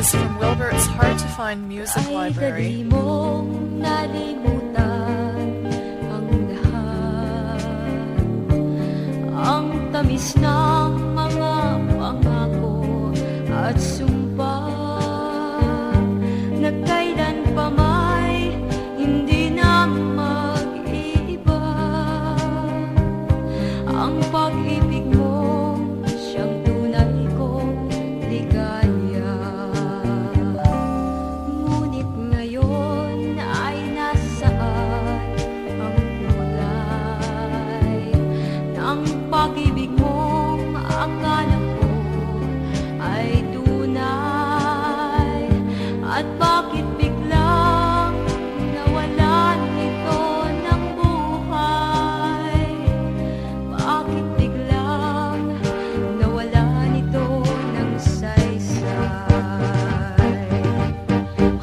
is from Wilbert's hard-to-find music library. Ay dali mong nalimutan ang lahat, ang tamis ng mga pangako at sumpa na kailan pa may hindi na mag-iiba. Ang pag-ibig mo siyang tunay kong ligaya. Ngunit ngayon ay nasaan ang kulay ng pag-ibig mong akala ko ay tunay? At bakit biglang nawalan ito ng buhay? Bakit biglang nawalan ito ng saysay?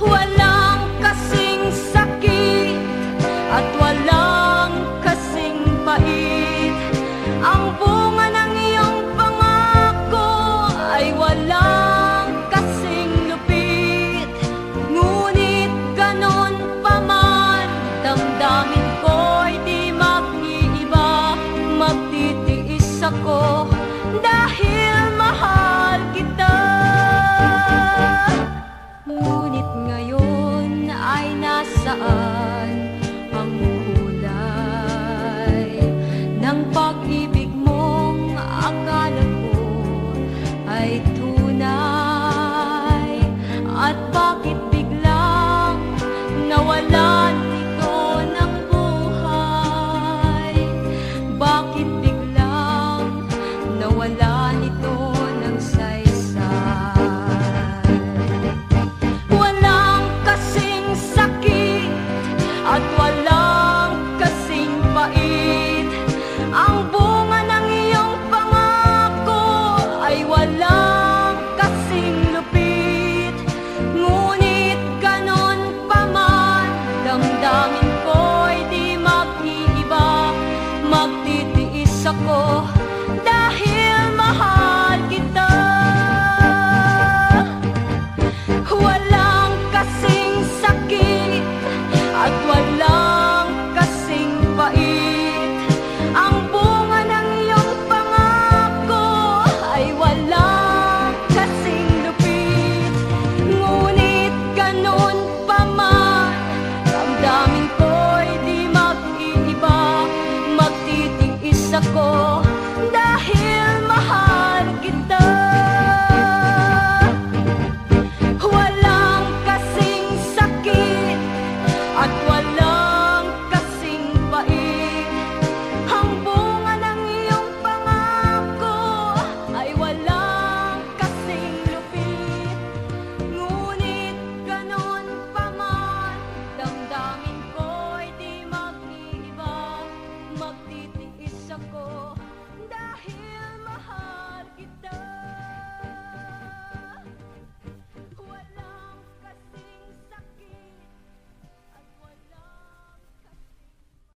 Walang kasing sakit at walang kasing pait. Ang bunga ng iyong pangako ay walang kasing lupit. Ngunit ganon pa man, damdamin ko'y di mag-iiba. Magtitiis ako dahil mahal kita. Ngunit ngayon ay nasaan